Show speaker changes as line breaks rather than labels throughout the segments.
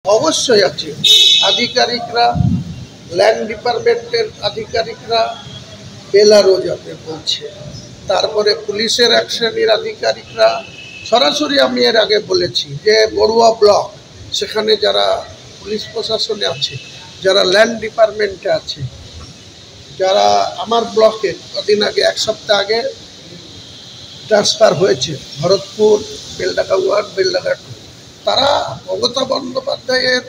অবশ্যই আছে। আধিকারিকরা, ল্যান্ড ডিপার্টমেন্টের আধিকারিকরা বেলারও যাতে বলছে, তারপরে পুলিশের এক শ্রেণীর আধিকারিকরা সরাসরি, আমি এর আগে বলেছি যে বড়ুয়া ব্লক, সেখানে যারা পুলিশ প্রশাসনে আছে, যারা ল্যান্ড ডিপার্টমেন্টে আছে, যারা আমার ব্লকে কদিন আগে, এক সপ্তাহ আগে ট্রান্সফার হয়েছে ভরতপুর, বেলডাঙ্গা 1, বেলডাঙ্গা 2, তারা মমতা বন্দ্যোপাধ্যায়ের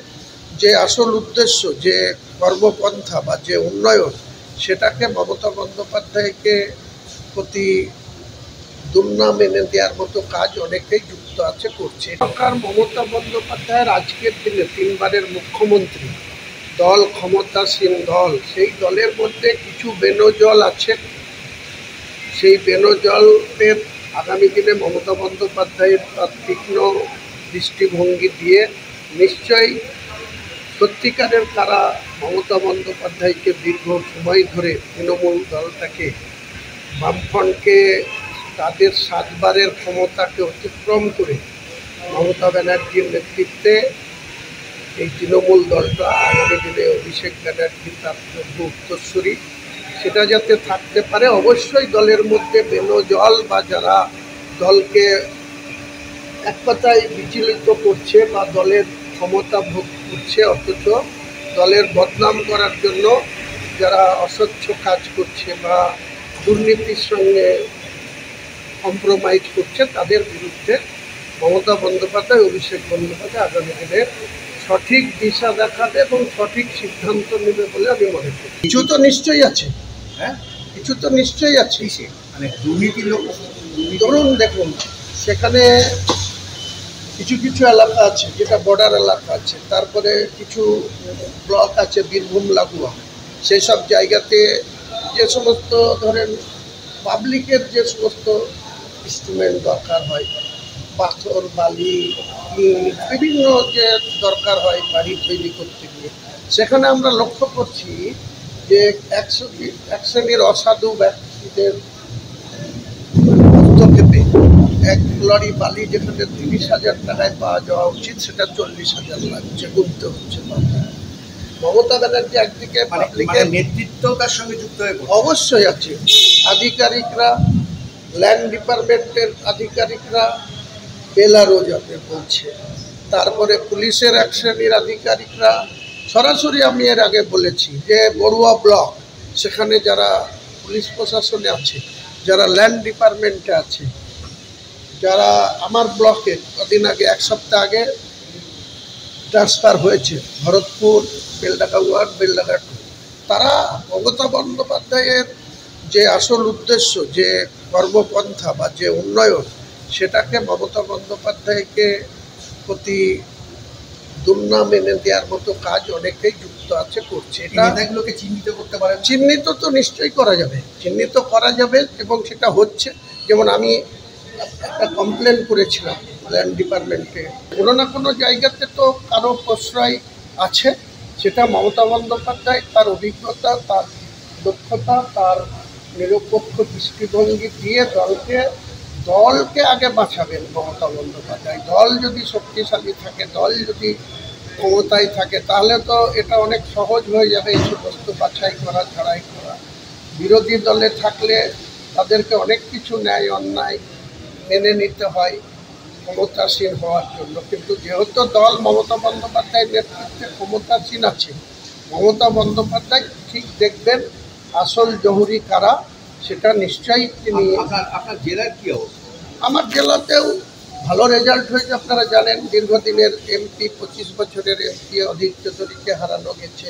যে আসল উদ্দেশ্য, যে কর্মপন্থা বা যে উন্নয়ন, সেটাকে মমতা বন্দ্যোপাধ্যায়কে প্রতি দুর্নাম এনে দেওয়ার মতো কাজ অনেকেই যুক্ত আছে, করছে। সরকার মমতা বন্দ্যোপাধ্যায়ের আজকের দিনে 3 বারের মুখ্যমন্ত্রী, দল ক্ষমতাসীন দল, সেই দলের মধ্যে কিছু বেনজল আছে। সেই বেনজলের আগামী দিনে মমতা বন্দ্যোপাধ্যায়ের তীক্ষ্ণ দৃষ্টিভঙ্গি দিয়ে নিশ্চয়ই সত্যিকারের তারা মমতা বন্দ্যোপাধ্যায়কে দীর্ঘ সময় ধরে তৃণমূল দলটাকে, বামফ্রন্টকে, তাদের 7 বারের ক্ষমতাকে অতিক্রম করে মমতা ব্যানার্জির নেতৃত্বে এই তৃণমূল দলটা আগামী দিনে অভিষেক ব্যানার্জি তার যোগ্য উত্তরসূরি, সেটা যাতে থাকতে পারে। অবশ্যই দলের মধ্যে বেনজল বা যারা দলকে এক কথায় বিচলিত করছে বা দলের ক্ষমতা ভোগ করছে, অথচ দলের বদনাম করার জন্য যারা অস্বচ্ছ কাজ করছে বা দুর্নীতির সঙ্গে কম্প্রোমাইজ করছে, তাদের বিরুদ্ধে মমতা বন্দ্যোপাধ্যায়, অভিষেক বন্দ্যোপাধ্যায় আগামী দিনে সঠিক দিশা দেখাবে এবং সঠিক সিদ্ধান্ত নেবে বলে আমি মনে করি। কিছু তো নিশ্চয়ই আছে, হ্যাঁ, কিছু তো নিশ্চয়ই আছে। মানে দুর্নীতি লোক, ধরুন দেখুন, সেখানে কিছু কিছু এলাকা আছে যেটা বর্ডার এলাকা আছে, তারপরে কিছু ব্লক আছে বীরভূম লাগোয়া, সেই সব জায়গাতে যে সমস্ত ধরেন পাবলিকের যে সমস্ত ইনস্ট্রুমেন্ট দরকার হয়, পাথর, বালি, বিভিন্ন যে দরকার হয় বাড়ি তৈরি করতে গিয়ে, সেখানে আমরা লক্ষ্য করছি যে এক শ্রেণীর অসাধু ব্যক্তিদের হস্তক্ষেপে 1 লরি বালি যেখানে 30,000 টাকায় পাওয়া যাওয়া উচিত, সেটা 40,000 লাগছে, গুনতে হচ্ছে। মমতা ব্যানার্জি একদিকে পাবলিকের নেতৃত্ব তার সঙ্গে যুক্ত হয়ে অবশ্যই আছে। আধিকারিকরা, ল্যান্ড ডিপার্টমেন্টের আধিকারিকরা বেলারও যাতে বলছে, তারপরে পুলিশের এক শ্রেণীর আধিকারিকরা সরাসরি, আমি এর আগে বলেছি যে বড়ুয়া ব্লক, সেখানে যারা পুলিশ প্রশাসনে আছে, যারা ল্যান্ড ডিপার্টমেন্টে আছে, যারা আমার ব্লকে কদিন আগে, এক সপ্তাহ আগে ট্রান্সফার হয়েছে ভরতপুর, বেলডাঙ্গা 1, বেলডাঙ্গা 2, তারা মমতা বন্দ্যোপাধ্যায়ের যে আসল উদ্দেশ্য, যে কর্মপন্থা বা যে উন্নয়ন, সেটাকে মমতা বন্দ্যোপাধ্যায়কে প্রতি দুর্নাম এনে দেওয়ার মতো কাজ অনেকেই যুক্ত আছে, করছে। এটাগুলোকে চিহ্নিত করতে পারে, চিহ্নিত তো নিশ্চয়ই করা যাবে, চিহ্নিত করা যাবে এবং সেটা হচ্ছে। যেমন আমি একটা কমপ্লেন করেছিলাম ল্যান্ড ডিপার্টমেন্টে, কোনো না কোনো জায়গাতে তো কারো প্রশ্রয় আছে, সেটা মমতা বন্দ্যোপাধ্যায় তার অভিজ্ঞতা, তার দক্ষতা, তার নিরপেক্ষ দৃষ্টিভঙ্গি দিয়ে দলকে আগে বাঁচাবেন মমতা বন্দ্যোপাধ্যায়। দল যদি শক্তিশালী থাকে, দল যদি ক্ষমতায় থাকে, তাহলে তো এটা অনেক সহজ হয়ে যাবে এই সমস্ত বাছাই করা, ছাড়াই করা। বিরোধী দলে থাকলে তাদেরকে অনেক কিছু ন্যায় অন্যায় মেনে নিতে হয় ক্ষমতাসীন হওয়ার জন্য, কিন্তু যেহেতু দল মমতা বন্দ্যোপাধ্যায়ের নেতৃত্বে ক্ষমতাসীন আছে, মমতা বন্দ্যোপাধ্যায় ঠিক দেখবেন আসল জহুরি কারা, সেটা নিশ্চয়ই তিনি। আপনার জেলার কী অবস্থা? আমার জেলাতেও ভালো রেজাল্ট হয়েছে, আপনারা জানেন। দীর্ঘদিনের এমপি, 25 বছরের এমপি অধীর চৌধুরীকে হারানো গেছে।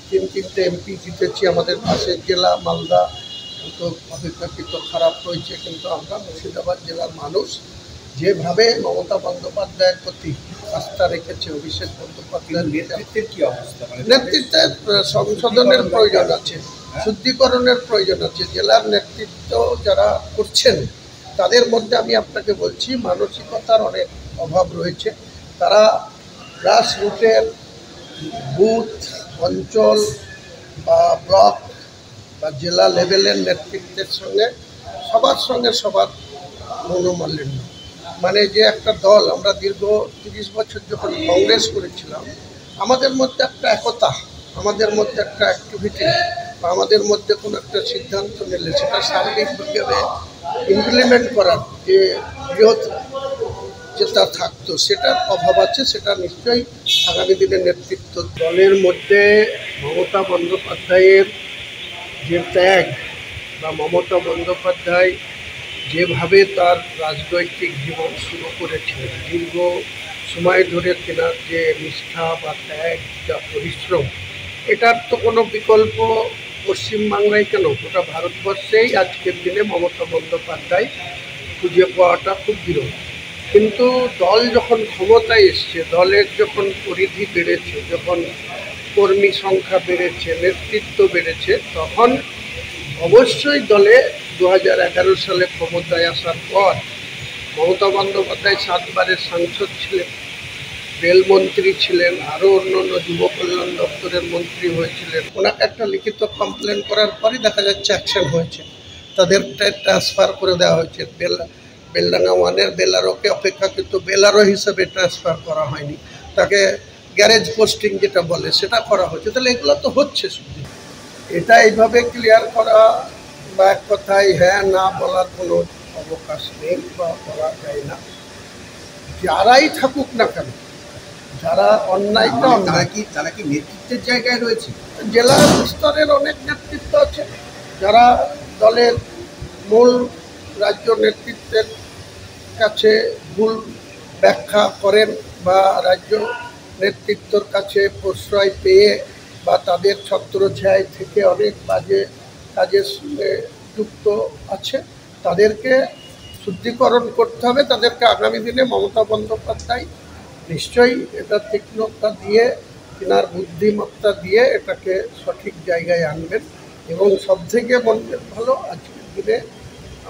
3টে এমপি জিতেছি। আমাদের পাশের জেলা মালদা তো অপেক্ষাকৃত খারাপ হয়েছে, কিন্তু আমরা মুর্শিদাবাদ জেলার মানুষ যেভাবে মমতা বন্দ্যোপাধ্যায়ের প্রতি আস্থা রেখেছে, অভিষেক বন্দ্যোপাধ্যায়ের নেতৃত্বের কী অবস্থা? নেতৃত্বের সংশোধনের প্রয়োজন আছে, শুদ্ধিকরণের প্রয়োজন আছে। জেলার নেতৃত্ব যারা করছেন, তাদের মধ্যে আমি আপনাকে বলছি মানসিকতার অনেক অভাব রয়েছে। তারা গ্রাস রুটের বুথ, অঞ্চল বা ব্লক বা জেলা লেভেলের নেতৃত্বের সঙ্গে সবার মনোমালিন্য। মানে যে একটা দল, আমরা দীর্ঘ 30 বছর যখন কংগ্রেস করেছিলাম, আমাদের মধ্যে একটা একতা, আমাদের মধ্যে একটা অ্যাক্টিভিটি বা আমাদের মধ্যে কোনো একটা সিদ্ধান্ত নিলে সেটা সার্বিকভাবে ইমপ্লিমেন্ট করার যে বৃহৎ যেটা থাকতো, সেটার অভাব আছে। সেটা নিশ্চয়ই আগামী দিনে নেতৃত্ব দলের মধ্যে মমতা বন্দ্যোপাধ্যায়ের যে ত্যাগ বা মমতা বন্দ্যোপাধ্যায় যেভাবে তার রাজনৈতিক জীবন শুরু করেছিলেন, দীর্ঘ সময় ধরে তেনার যে নিষ্ঠা বা ত্যাগ বা পরিশ্রম, এটার তো কোনো বিকল্প পশ্চিমবাংলায় কেন, গোটা ভারতবর্ষেই আজকের দিনে মমতা বন্দ্যোপাধ্যায় খুঁজে পাওয়াটা খুব বিরল। কিন্তু দল যখন ক্ষমতায় এসছে, দলের যখন পরিধি বেড়েছে, যখন কর্মী সংখ্যা বেড়েছে, নেতৃত্ব বেড়েছে, তখন অবশ্যই দলে 2011 সালে ক্ষমতায় আসার পর মমতা বন্দ্যোপাধ্যায় 7 বারের সাংসদ ছিলেন, রেলমন্ত্রী ছিলেন, আরও অন্যান্য যুব কল্যাণ দপ্তরের মন্ত্রী হয়েছিলেন। ওনাকে একটা লিখিত কমপ্লেন করার পরই দেখা যাচ্ছে অ্যাকশন হয়েছে, তাদের ট্রান্সফার করে দেওয়া হয়েছে। বেলডাঙ্গা ওয়ানের বেলারোকে অপেক্ষাকৃত বেলারো হিসেবে ট্রান্সফার করা হয়নি, তাকে গ্যারেজ পোস্টিং যেটা বলে সেটা করা হয়েছে। তাহলে এগুলো তো হচ্ছে শুধু, এটা এইভাবে ক্লিয়ার করা বা এক কথায় হ্যাঁ না বলার কোনো অবকাশ নেই বা বলা যায় না। যারাই থাকুক না কেন, যারা অন্যায়টা
তারা কি নেতৃত্বের জায়গায় রয়েছে?
জেলা স্তরের অনেক নেতৃত্ব আছে যারা দলের মূল রাজ্য নেতৃত্বের কাছে ভুল ব্যাখ্যা করেন বা রাজ্য নেতৃত্বর কাছে প্রশ্রয় পেয়ে বা তাদের ছত্রছায়ায় থেকে অনেক বাজে কাজের সঙ্গে যুক্ত আছে। তাদেরকে শুদ্ধিকরণ করতে হবে। তাদেরকে আগামী দিনে মমতা বন্দ্যোপাধ্যায় নিশ্চয়ই এটা তীক্ষ্ণতা দিয়ে, তিনার বুদ্ধিমত্তা দিয়ে এটাকে সঠিক জায়গায় আনবেন। এবং সবথেকে মনের ভালো, আজকের দিনে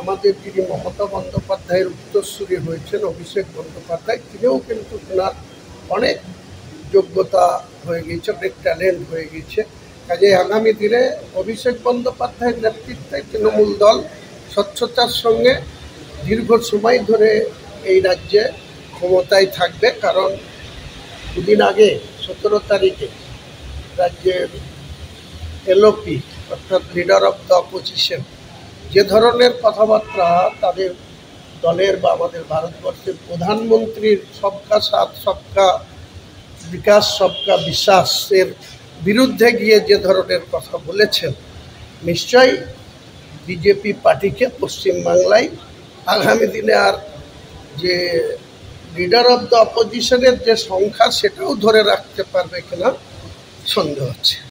আমাদের যিনি মমতা বন্দ্যোপাধ্যায়ের উত্তরসূরি হয়েছেন অভিষেক বন্দ্যোপাধ্যায়, তিনিও কিন্তু তিনার অনেক যোগ্যতা হয়ে গেছে, অনেক ট্যালেন্ট হয়ে গেছে। কাজে আগামী দিনে অভিষেক বন্দ্যোপাধ্যায়ের নেতৃত্বে তৃণমূল দল স্বচ্ছতার সঙ্গে দীর্ঘ সময় ধরে এই রাজ্যে ক্ষমতায় থাকবে। কারণ দুদিন আগে 17 তারিখে রাজ্যের এলওপি অর্থাৎ লিডার অফ দ্য অপোজিশন যে ধরনের কথাবার্তা তাদের দলের বা আমাদের ভারতবর্ষের প্রধানমন্ত্রীর সবকা সাথ সবকা বিকাশ সবকা বিশ্বাসের বিরুদ্ধে গিয়ে যে ধরনের কথা বলেছেন, নিশ্চয়ই বিজেপি পার্টিকে পশ্চিমবাংলায় আগামী দিনে আর যে লিডার অফ দ্য অপোজিশনের যে সংখ্যা সেটাও ধরে রাখতে পারবে কিনা সন্দেহ হচ্ছে।